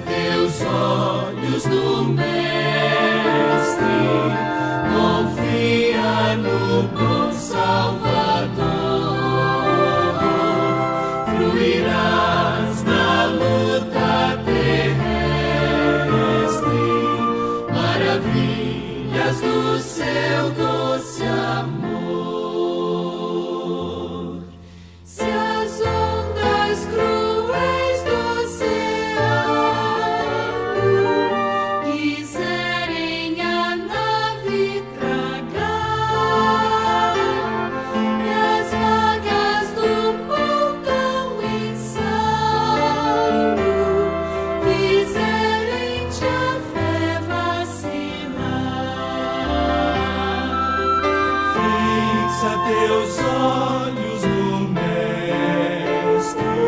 teus olhos no Mestre, confia no bom Salvador, fruirás na luta terrestre, maravilhas do seu doce amor. Se as ondas cruéis do oceano quiserem a nave tragar, e as vagas do montão insano fizerem-te a fé vacilar, fixa teus olhos no Mestre,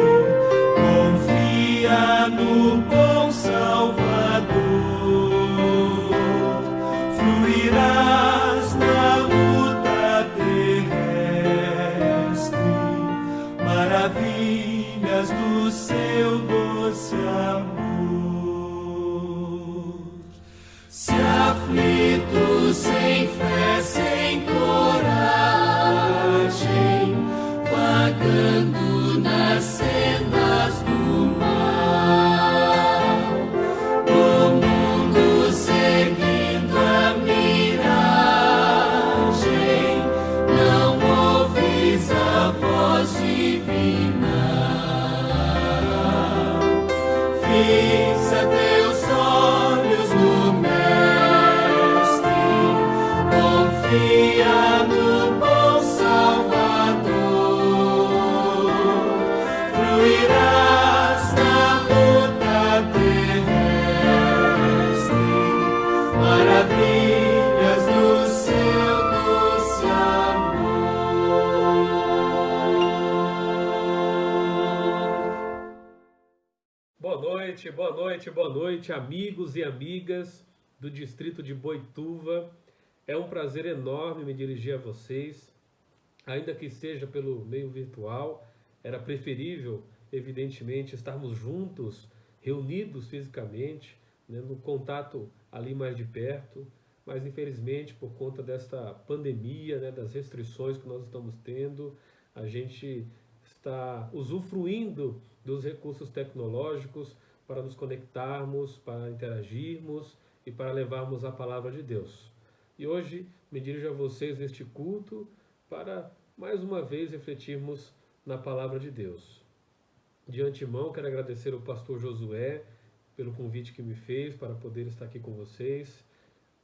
confia no bom Salvador, fluirás na luta terrestre, maravilhas do seu doce amor. Se aflito, sem fé, sem coragem, vagando nas sendas do mal, o mundo seguindo a miragem, não ouvis a voz divina. Fixa teus olhos no Mestre, confia no bom Salvador, fluirás na luta terrestre, maravilhas do seu doce amor. Boa noite, amigos e amigas do distrito de Boituva. É um prazer enorme me dirigir a vocês, ainda que seja pelo meio virtual. Era preferível, evidentemente, estarmos juntos, reunidos fisicamente, né, no contato ali mais de perto, mas infelizmente por conta desta pandemia, né, das restrições que nós estamos tendo, a gente está usufruindo dos recursos tecnológicos para nos conectarmos, para interagirmos e para levarmos a palavra de Deus. E hoje me dirijo a vocês neste culto para mais uma vez refletirmos na palavra de Deus. De antemão, quero agradecer ao pastor Josué pelo convite que me fez para poder estar aqui com vocês.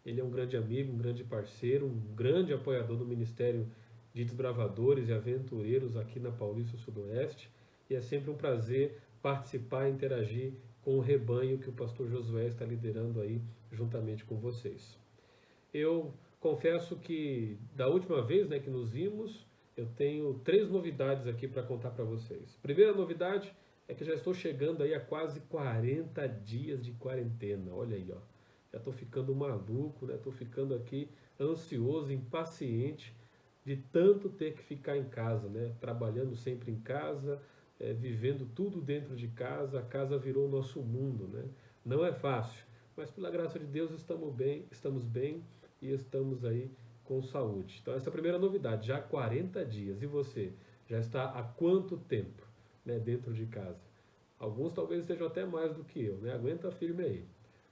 Ele é um grande amigo, um grande parceiro, um grande apoiador do Ministério de Desbravadores e Aventureiros aqui na Paulista Sudoeste. E é sempre um prazer participar e interagir com o rebanho que o pastor Josué está liderando aí juntamente com vocês. Eu confesso que da última vez, né, que nos vimos, eu tenho 3 novidades aqui para contar para vocês. Primeira novidade é que já estou chegando aí a quase 40 dias de quarentena. Olha aí, ó. Já estou ficando maluco, né? Estou ficando aqui ansioso, impaciente de tanto ter que ficar em casa, né? Trabalhando sempre em casa, vivendo tudo dentro de casa. A casa virou o nosso mundo, né? Não é fácil, mas pela graça de Deus estamos bem e estamos aí com saúde. Então essa é a primeira novidade, já 40 dias. E você, já está há quanto tempo, né, dentro de casa? Alguns talvez estejam até mais do que eu, né? Aguenta firme aí.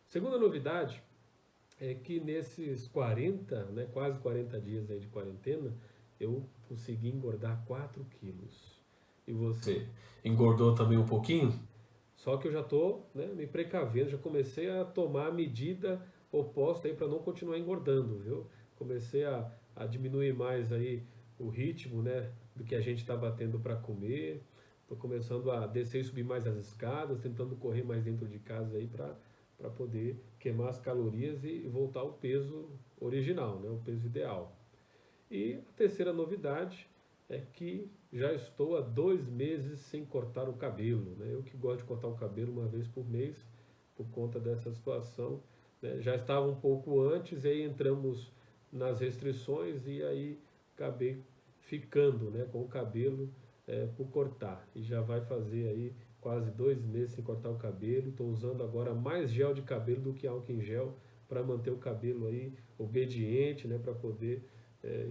Segunda novidade é que nesses 40, né, quase 40 dias aí de quarentena, eu consegui engordar 4 quilos. E você, engordou também um pouquinho? Só que eu já estou, né, me precavendo, já comecei a tomar a medida oposta aí para não continuar engordando, viu? Comecei a diminuir mais aí o ritmo, né, do que a gente está batendo para comer. Estou começando a descer e subir mais as escadas, tentando correr mais dentro de casa aí para poder queimar as calorias e voltar ao peso original, né, o peso ideal. E a terceira novidade é que já estou há 2 meses sem cortar o cabelo, né? Eu que gosto de cortar o cabelo uma vez por mês, por conta dessa situação, né? Já estava um pouco antes, e aí entramos nas restrições e aí acabei ficando, né, com o cabelo por cortar. E já vai fazer aí quase 2 meses sem cortar o cabelo. Estou usando agora mais gel de cabelo do que álcool em gel para manter o cabelo aí obediente, né, para poder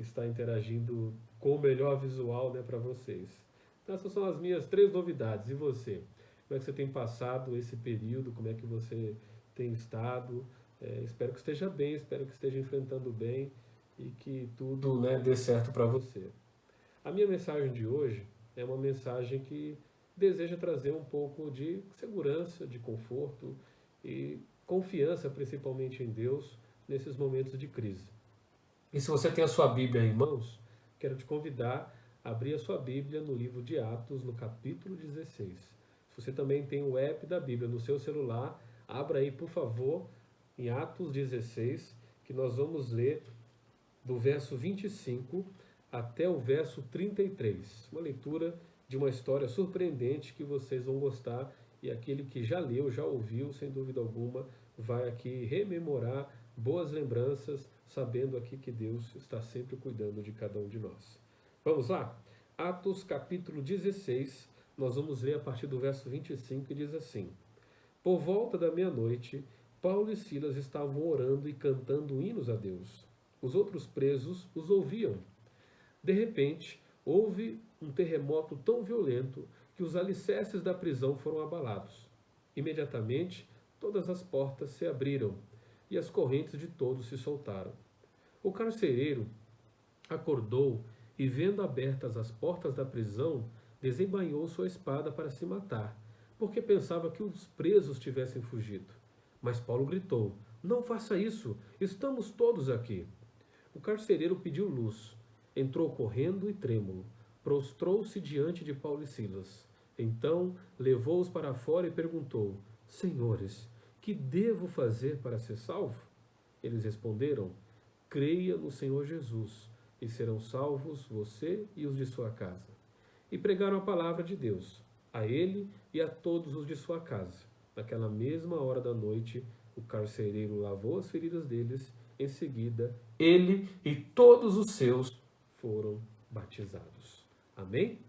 estar interagindo com o melhor visual, né, para vocês. Então essas são as minhas 3 novidades. E você? Como é que você tem passado esse período? Como é que você tem estado? Espero que esteja bem, espero que esteja enfrentando bem e que tudo, né, dê certo para você. A minha mensagem de hoje é uma mensagem que deseja trazer um pouco de segurança, de conforto e confiança, principalmente em Deus, nesses momentos de crise. E se você tem a sua Bíblia em mãos, quero te convidar a abrir a sua Bíblia no livro de Atos, no capítulo 16. Se você também tem o app da Bíblia no seu celular, abra aí, por favor, em Atos 16, que nós vamos ler do verso 25 até o verso 33. Uma leitura de uma história surpreendente que vocês vão gostar, e aquele que já leu, já ouviu, sem dúvida alguma, vai aqui rememorar boas lembranças, sabendo aqui que Deus está sempre cuidando de cada um de nós. Vamos lá? Atos capítulo 16, nós vamos ler a partir do verso 25, e diz assim: Por volta da meia-noite, Paulo e Silas estavam orando e cantando hinos a Deus. Os outros presos os ouviam. De repente, houve um terremoto tão violento que os alicerces da prisão foram abalados. Imediatamente, todas as portas se abriram e as correntes de todos se soltaram. O carcereiro acordou e, vendo abertas as portas da prisão, desembainhou sua espada para se matar, porque pensava que os presos tivessem fugido. Mas Paulo gritou: Não faça isso, estamos todos aqui. O carcereiro pediu luz, entrou correndo e trêmulo, prostrou-se diante de Paulo e Silas. Então levou-os para fora e perguntou: Senhores, que devo fazer para ser salvo? Eles responderam: Creia no Senhor Jesus, e serão salvos você e os de sua casa. E pregaram a palavra de Deus, a ele e a todos os de sua casa. Naquela mesma hora da noite, o carcereiro lavou as feridas deles. Em seguida, ele e todos os seus foram batizados. Amém?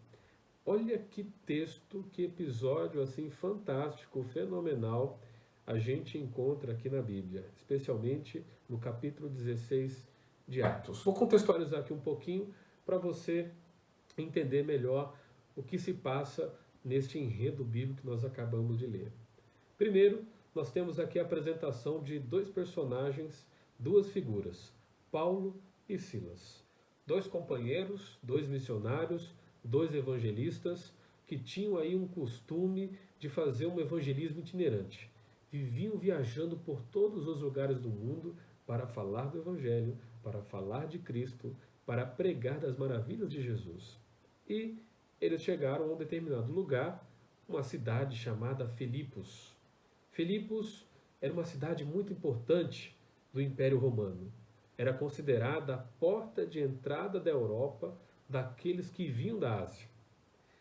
Olha que texto, que episódio assim fantástico, fenomenal a gente encontra aqui na Bíblia, especialmente no capítulo 16 de Atos. Vou contextualizar aqui um pouquinho para você entender melhor o que se passa neste enredo bíblico que nós acabamos de ler. Primeiro, nós temos aqui a apresentação de 2 personagens, 2 figuras, Paulo e Silas. 2 companheiros, 2 missionários, 2 evangelistas que tinham aí um costume de fazer um evangelismo itinerante. Viviam viajando por todos os lugares do mundo para falar do Evangelho, para falar de Cristo, para pregar das maravilhas de Jesus. E eles chegaram a um determinado lugar, uma cidade chamada Filipos. Filipos era uma cidade muito importante do Império Romano. Era considerada a porta de entrada da Europa daqueles que vinham da Ásia.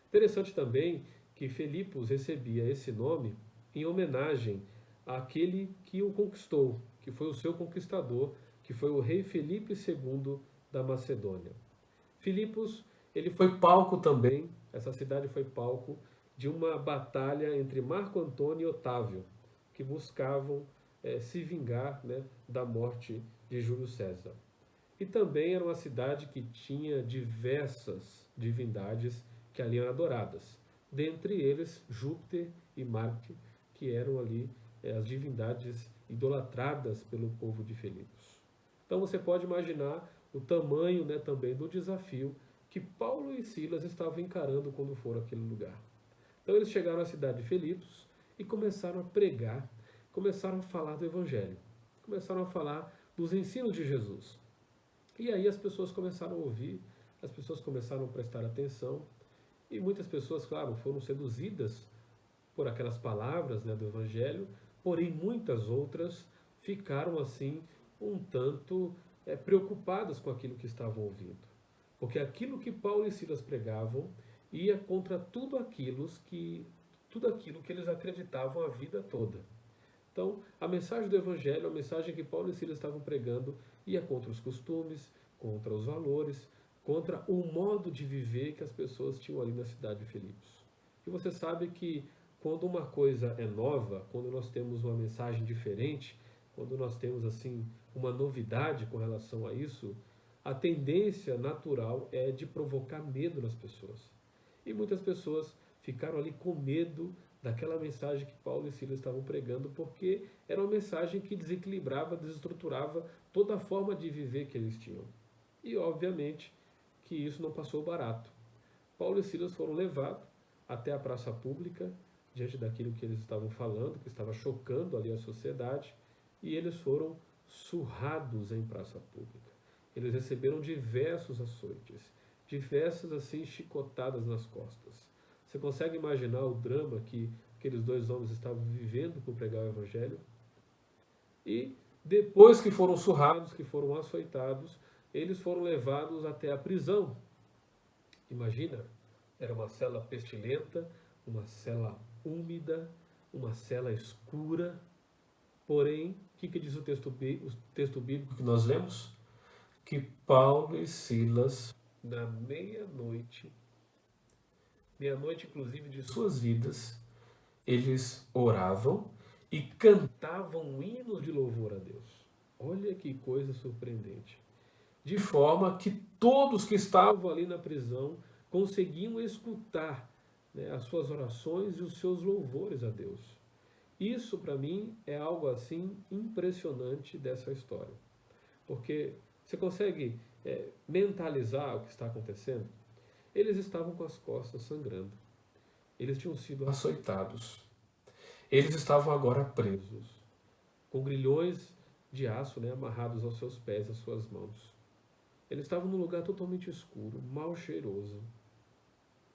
Interessante também que Filipos recebia esse nome em homenagem àquele que o conquistou, que foi o seu conquistador, que foi o rei Filipe II da Macedônia. Filipos, ele foi palco também, essa cidade foi palco de uma batalha entre Marco Antônio e Otávio, que buscavam se vingar, né, da morte de Júlio César. E também era uma cidade que tinha diversas divindades que ali eram adoradas. Dentre eles, Júpiter e Marte, que eram ali as divindades idolatradas pelo povo de Filipos. Então você pode imaginar o tamanho, né, também do desafio que Paulo e Silas estavam encarando quando foram àquele lugar. Então eles chegaram à cidade de Filipos e começaram a pregar, começaram a falar do Evangelho, começaram a falar dos ensinos de Jesus. E aí as pessoas começaram a ouvir, as pessoas começaram a prestar atenção, e muitas pessoas, claro, foram seduzidas por aquelas palavras, né, do Evangelho, porém muitas outras ficaram assim um tanto preocupadas com aquilo que estavam ouvindo. Porque aquilo que Paulo e Silas pregavam ia contra tudo aquilo que eles acreditavam a vida toda. Então, a mensagem do Evangelho, a mensagem que Paulo e Silas estavam pregando, ia contra os costumes, contra os valores, contra o modo de viver que as pessoas tinham ali na cidade de Filipos. E você sabe que quando uma coisa é nova, quando nós temos uma mensagem diferente, quando nós temos assim uma novidade com relação a isso, a tendência natural é de provocar medo nas pessoas. E muitas pessoas ficaram ali com medo daquela mensagem que Paulo e Silas estavam pregando, porque era uma mensagem que desequilibrava, desestruturava toda a forma de viver que eles tinham. E obviamente que isso não passou barato. Paulo e Silas foram levados até a praça pública, diante daquilo que eles estavam falando, que estava chocando ali a sociedade, e eles foram surrados em praça pública. Eles receberam diversos açoites, diversas assim chicotadas nas costas. Você consegue imaginar o drama que aqueles dois homens estavam vivendo por pregar o evangelho? E depois que foram surrados, que foram açoitados, eles foram levados até a prisão. Imagina, era uma cela pestilenta, uma cela úmida, uma cela escura. Porém, o que diz o texto bíblico que nós lemos? Que Paulo e Silas, na meia-noite inclusive de suas vidas, eles oravam e cantavam hinos de louvor a Deus. Olha que coisa surpreendente. De forma que todos que estavam ali na prisão conseguiam escutar, né, as suas orações e os seus louvores a Deus. Isso, para mim, é algo assim impressionante dessa história. Porque você consegue mentalizar o que está acontecendo? Eles estavam com as costas sangrando. Eles tinham sido açoitados. Eles estavam agora presos, com grilhões de aço, né, amarrados aos seus pés, às suas mãos. Eles estavam num lugar totalmente escuro, mal cheiroso.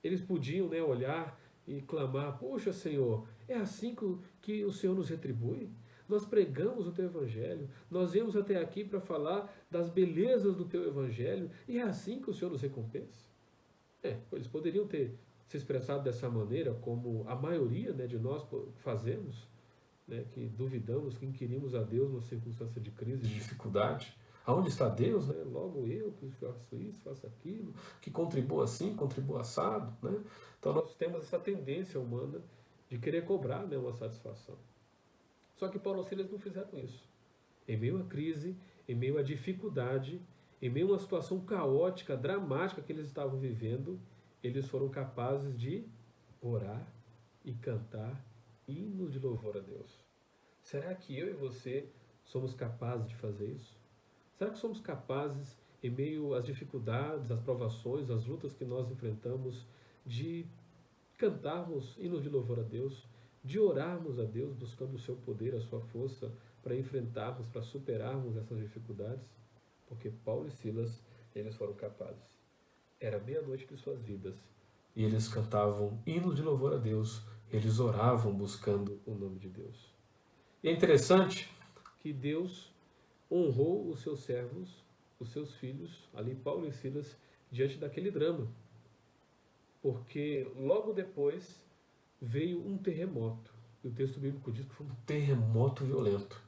Eles podiam, né, olhar e clamar: poxa, Senhor, é assim que o Senhor nos retribui? Nós pregamos o Teu Evangelho, nós viemos até aqui para falar das belezas do Teu Evangelho, e é assim que o Senhor nos recompensa? Eles poderiam ter se expressado dessa maneira, como a maioria, né, de nós fazemos, né, que duvidamos, que inquirimos a Deus numa circunstância de crise, de dificuldade. Aonde está Deus? Né? Logo eu que faço isso, faço aquilo, que contribuo assim, contribuo assado. Né? Então nós temos essa tendência humana de querer cobrar, né, uma satisfação. Só que Paulo e Silas não fizeram isso. Em meio à crise, em meio à dificuldade, em meio a uma situação caótica, dramática que eles estavam vivendo, eles foram capazes de orar e cantar hinos de louvor a Deus. Será que eu e você somos capazes de fazer isso? Será que somos capazes, em meio às dificuldades, às provações, às lutas que nós enfrentamos, de cantarmos hinos de louvor a Deus, de orarmos a Deus, buscando o seu poder, a sua força, para enfrentarmos, para superarmos essas dificuldades? Porque Paulo e Silas, eles foram capazes. Era meia-noite de suas vidas, e eles cantavam hinos de louvor a Deus, eles oravam buscando o nome de Deus. E é interessante que Deus honrou os seus servos, os seus filhos, ali Paulo e Silas, diante daquele drama. Porque logo depois veio um terremoto. E o texto bíblico diz que foi um terremoto violento.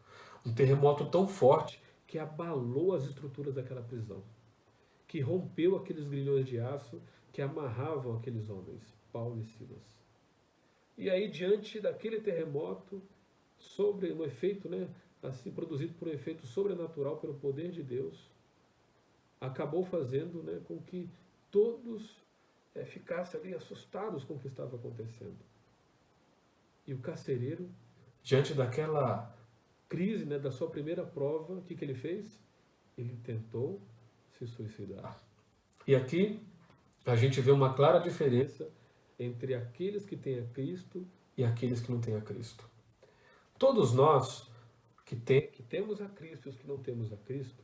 Um terremoto tão forte que abalou as estruturas daquela prisão, que rompeu aqueles grilhões de aço que amarravam aqueles homens, Paulo e Silas. E aí, diante daquele terremoto, sobre um efeito, né, assim, produzido por um efeito sobrenatural pelo poder de Deus, acabou fazendo, né, com que todos ficassem ali assustados com o que estava acontecendo. E o carcereiro, diante daquela crise, né, da sua primeira prova, o que ele fez? Ele tentou se suicidar. E aqui a gente vê uma clara diferença entre aqueles que têm a Cristo e aqueles que não têm a Cristo. Todos nós que temos a Cristo e os que não temos a Cristo,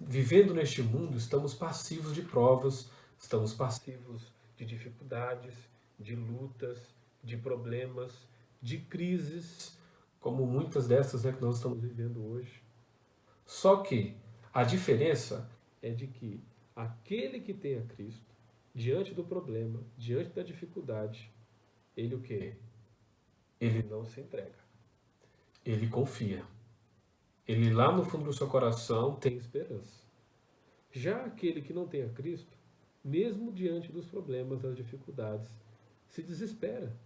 vivendo neste mundo, estamos passivos de provas, estamos passivos de dificuldades, de lutas, de problemas, de crises, como muitas dessas, né, que nós estamos vivendo hoje. Só que a diferença é de que aquele que tem a Cristo, diante do problema, diante da dificuldade, ele o quê? Ele não se entrega. Ele confia. Ele lá no fundo do seu coração tem esperança. Já aquele que não tem a Cristo, mesmo diante dos problemas, das dificuldades, se desespera.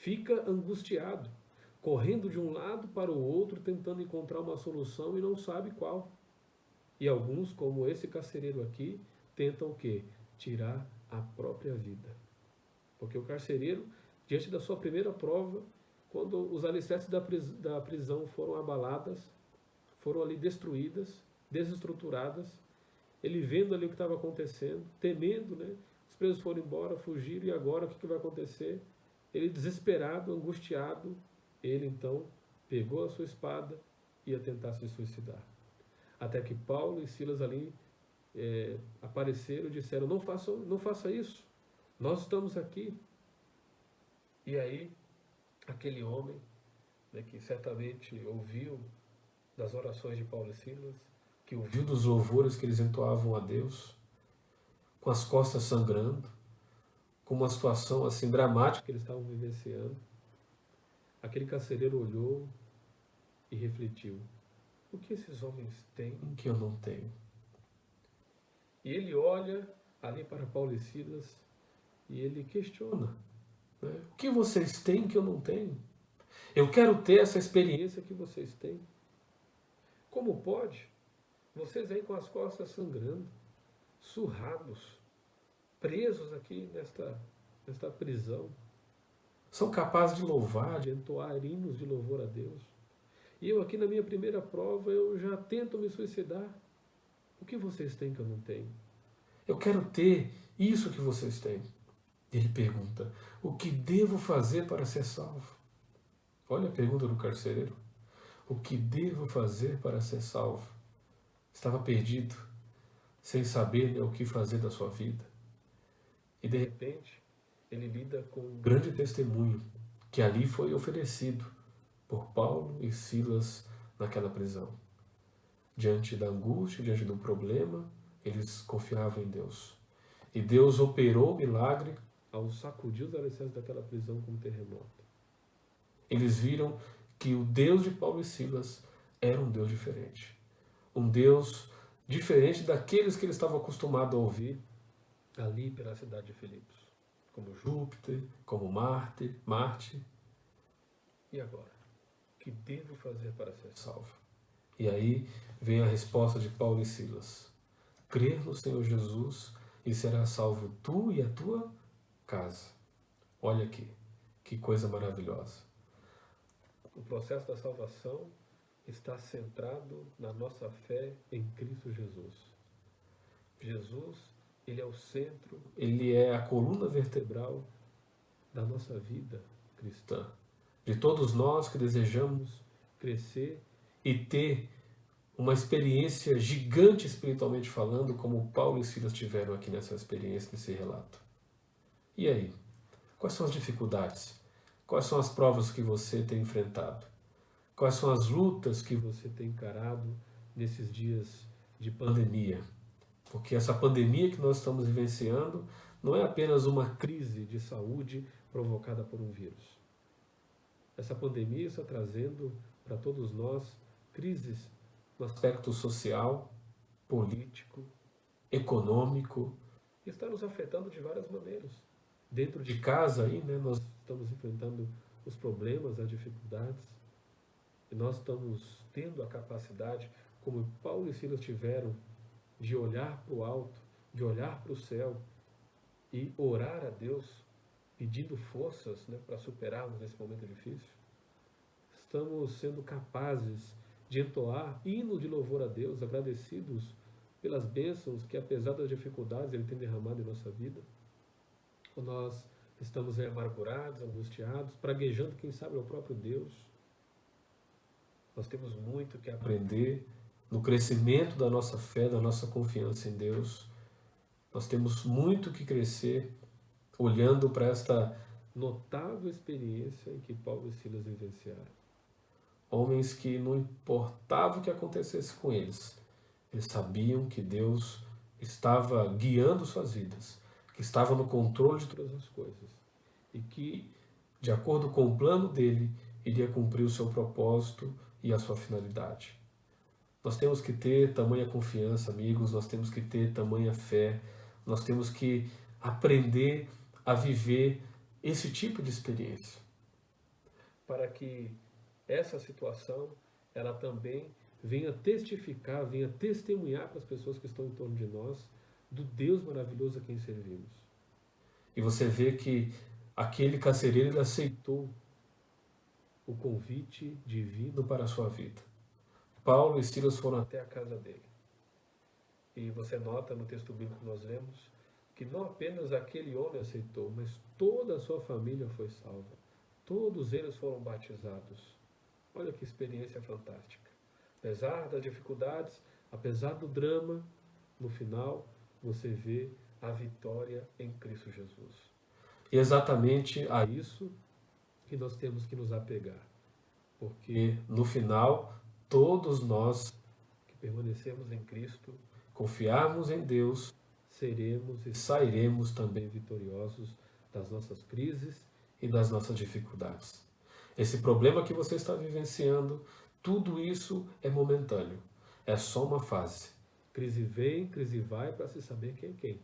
fica angustiado, correndo de um lado para o outro, tentando encontrar uma solução e não sabe qual. E alguns, como esse carcereiro aqui, tentam o quê? Tirar a própria vida. Porque o carcereiro, diante da sua primeira prova, quando os alicerces da prisão foram abaladas, foram ali destruídas, desestruturadas, ele vendo ali o que estava acontecendo, temendo, né? Os presos foram embora, fugiram, e agora o que vai acontecer? Ele desesperado, angustiado, ele então pegou a sua espada e ia tentar se suicidar. Até que Paulo e Silas ali apareceram e disseram, não faça isso, nós estamos aqui. E aí, aquele homem, né, que certamente ouviu das orações de Paulo e Silas, que ouviu dos louvores que eles entoavam a Deus, com as costas sangrando, com uma situação assim dramática que eles estavam vivenciando, aquele carcereiro olhou e refletiu, o que esses homens têm que eu não tenho? E ele olha ali para Paulo e Silas e ele questiona, né? O que vocês têm que eu não tenho? Eu quero ter essa experiência que vocês têm. Como pode? Vocês aí com as costas sangrando, surrados, presos aqui nesta prisão, são capazes de louvar, de entoar hinos de louvor a Deus. E eu aqui na minha primeira prova, eu já tento me suicidar. O que vocês têm que eu não tenho? Eu quero ter isso que vocês têm. Ele pergunta, o que devo fazer para ser salvo? Olha a pergunta do carcereiro. O que devo fazer para ser salvo? Estava perdido, sem saber, né, o que fazer da sua vida. E de repente, ele lida com um grande testemunho que ali foi oferecido por Paulo e Silas naquela prisão. Diante da angústia, diante do problema, eles confiavam em Deus. E Deus operou o milagre ao sacudir os alicerces daquela prisão com um terremoto. Eles viram que o Deus de Paulo e Silas era um Deus diferente. Um Deus diferente daqueles que eles estavam acostumados a ouvir ali pela cidade de Filipos. Como Júpiter, como Marte. E agora? O que devo fazer para ser salvo? E aí vem a resposta de Paulo e Silas. Crer no Senhor Jesus e serás salvo tu e a tua casa. Olha aqui, que coisa maravilhosa. O processo da salvação está centrado na nossa fé em Cristo Jesus. Jesus, ele é o centro, ele é a coluna vertebral da nossa vida cristã. De todos nós que desejamos crescer e ter uma experiência gigante espiritualmente falando, como Paulo e Silas tiveram aqui nessa experiência, nesse relato. E aí? Quais são as dificuldades? Quais são as provas que você tem enfrentado? Quais são as lutas que você tem encarado nesses dias de pandemia? Porque essa pandemia que nós estamos vivenciando não é apenas uma crise de saúde provocada por um vírus. Essa pandemia está trazendo para todos nós crises no aspecto social, político, econômico, e está nos afetando de várias maneiras. Dentro de casa aí, né, nós estamos enfrentando os problemas, as dificuldades, e nós estamos tendo a capacidade, como Paulo e Silas tiveram, de olhar para o alto, de olhar para o céu e orar a Deus, pedindo forças, né, para superarmos esse momento difícil. Estamos sendo capazes de entoar hino de louvor a Deus, agradecidos pelas bênçãos que, apesar das dificuldades, Ele tem derramado em nossa vida. Ou nós estamos amargurados, angustiados, praguejando, quem sabe, ao próprio Deus. Nós temos muito que aprender no crescimento da nossa fé, da nossa confiança em Deus. Nós temos muito que crescer olhando para esta notável experiência em que Paulo e Silas vivenciaram. Homens que não importava o que acontecesse com eles, eles sabiam que Deus estava guiando suas vidas, que estava no controle de todas as coisas e que, de acordo com o plano dele, iria cumprir o seu propósito e a sua finalidade. Nós temos que ter tamanha confiança, amigos, nós temos que ter tamanha fé, nós temos que aprender a viver esse tipo de experiência. para que essa situação, ela também venha testificar, venha testemunhar para as pessoas que estão em torno de nós do Deus maravilhoso a quem servimos. E você vê que aquele carcereiro ele aceitou o convite divino para a sua vida. Paulo e Silas foram até a casa dele. E você nota no texto bíblico que nós lemos que não apenas aquele homem aceitou, mas toda a sua família foi salva. Todos eles foram batizados. Olha que experiência fantástica. Apesar das dificuldades, apesar do drama, no final você vê a vitória em Cristo Jesus. E exatamente a isso que nós temos que nos apegar. Porque no final, todos nós que permanecemos em Cristo, confiarmos em Deus, seremos e sairemos também vitoriosos das nossas crises e das nossas dificuldades. Esse problema que você está vivenciando, tudo isso é momentâneo. É só uma fase. Crise vem, crise vai, para se saber quem é quem.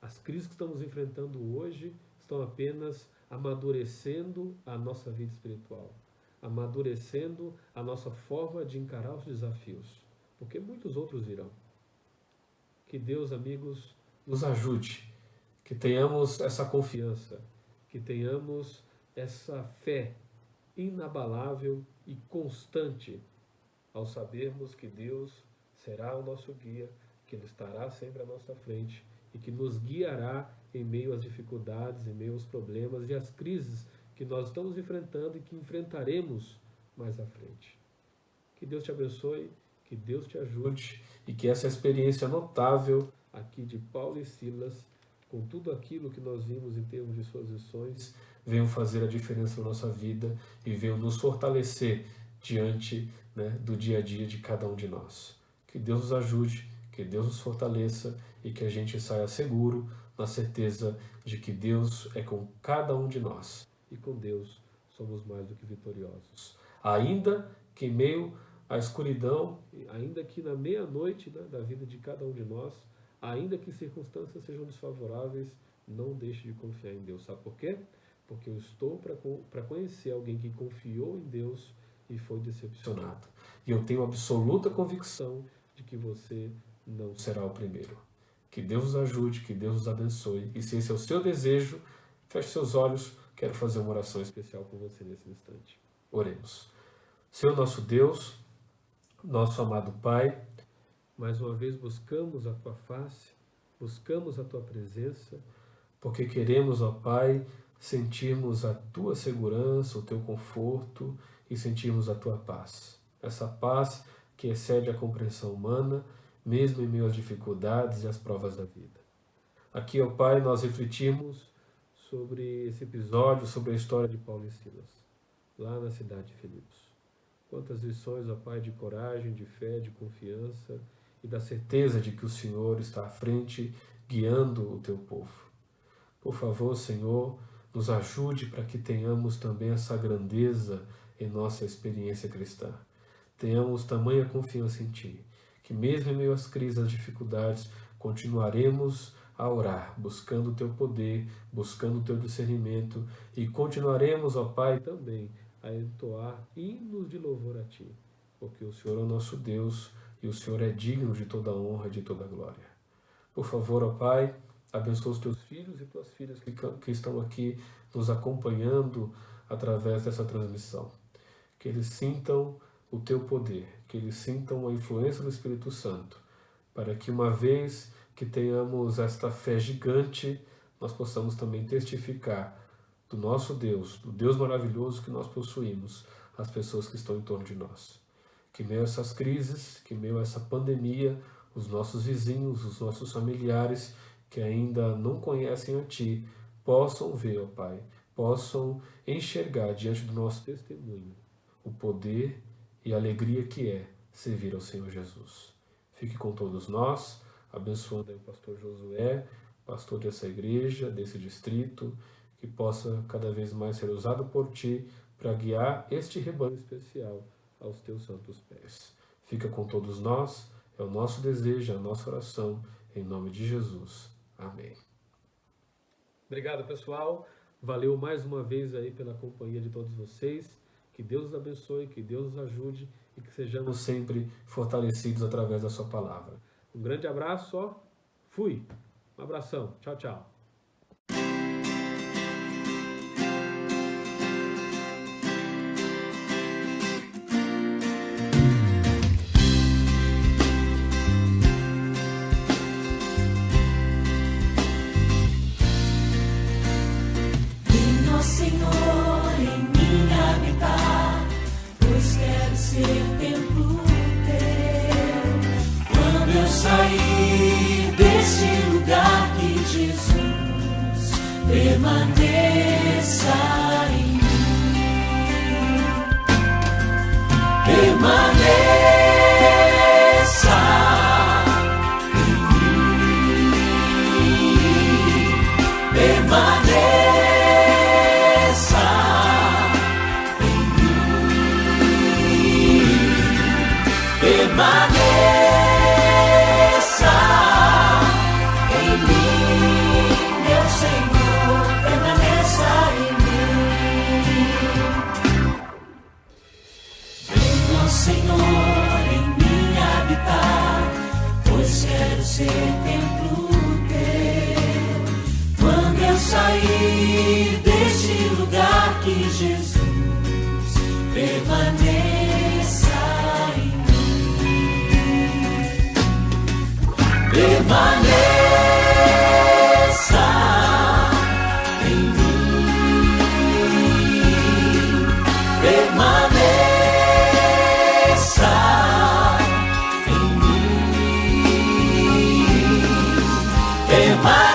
As crises que estamos enfrentando hoje estão apenas amadurecendo a nossa vida espiritual, amadurecendo a nossa forma de encarar os desafios, porque muitos outros virão. Que Deus, amigos, nos ajude, que tenhamos essa confiança, que tenhamos essa fé inabalável e constante ao sabermos que Deus será o nosso guia, que Ele estará sempre à nossa frente e que nos guiará em meio às dificuldades, em meio aos problemas e às crises que nós estamos enfrentando e que enfrentaremos mais à frente. Que Deus te abençoe, que Deus te ajude e que essa experiência notável aqui de Paulo e Silas, com tudo aquilo que nós vimos em termos de suas lições, venham fazer a diferença na nossa vida e venham nos fortalecer diante, do dia a dia de cada um de nós. Que Deus nos ajude, que Deus nos fortaleça e que a gente saia seguro, na certeza de que Deus é com cada um de nós. E com Deus somos mais do que vitoriosos. Ainda que em meio à escuridão, ainda que na meia-noite da vida de cada um de nós, ainda que circunstâncias sejam desfavoráveis, não deixe de confiar em Deus. Sabe por quê? Porque eu estou para conhecer alguém que confiou em Deus e foi decepcionado. E eu tenho absoluta convicção de que você não será o primeiro. Que Deus os ajude, que Deus os abençoe. E se esse é o seu desejo, feche seus olhos. Quero fazer uma oração especial com você nesse instante. Oremos. Senhor nosso Deus, nosso amado Pai, mais uma vez buscamos a Tua face, buscamos a Tua presença, porque queremos, ó Pai, sentirmos a Tua segurança, o Teu conforto e sentirmos a Tua paz. Essa paz que excede a compreensão humana, mesmo em meio às dificuldades e às provas da vida. Aqui, ó Pai, nós refletimos sobre esse episódio, sobre a história de Paulo e Silas, lá na cidade de Filipos. Quantas lições, ó Pai, de coragem, de fé, de confiança e da certeza de que o Senhor está à frente, guiando o Teu povo. Por favor, Senhor, nos ajude para que tenhamos também essa grandeza em nossa experiência cristã. Tenhamos tamanha confiança em Ti, que mesmo em meio às crises, às dificuldades, continuaremos a orar, buscando o Teu poder, buscando o Teu discernimento e continuaremos, ó Pai, também a entoar hinos de louvor a Ti, porque o Senhor é o nosso Deus e o Senhor é digno de toda a honra e de toda a glória. Por favor, ó Pai, abençoa os Teus filhos e Tuas filhas que estão aqui nos acompanhando através dessa transmissão. Que eles sintam o Teu poder, que eles sintam a influência do Espírito Santo, para que uma vez que tenhamos esta fé gigante, nós possamos também testificar do nosso Deus, do Deus maravilhoso que nós possuímos, às pessoas que estão em torno de nós. Que meio a essas crises, que meio a essa pandemia, os nossos vizinhos, os nossos familiares que ainda não conhecem a Ti, possam ver, ó Pai, possam enxergar diante do nosso testemunho o poder e a alegria que é servir ao Senhor Jesus. Fique com todos nós, abençoando aí o pastor Josué, pastor dessa igreja, desse distrito, que possa cada vez mais ser usado por Ti para guiar este rebanho especial aos Teus santos pés. Fica com todos nós, é o nosso desejo, a nossa oração, em nome de Jesus. Amém. Obrigado, pessoal. Valeu mais uma vez aí pela companhia de todos vocês. Que Deus os abençoe, que Deus os ajude e que sejamos sempre fortalecidos através da sua palavra. Um grande abraço, ó. Fui. Um abração. Tchau, tchau. Senhor, em mim habitar, pois quero ser templo teu. Quando eu sair deste lugar, que Jesus permaneça em mim. Permaneça em mim. Permaneça. Permaneça em mim, meu Senhor, permaneça em mim. Venha, Senhor, em mim habitar, pois quero ser templo teu. Quando eu sair deste lugar, que Jesus permaneça em mim. Permaneça em mim, permaneça em mim, permaneça.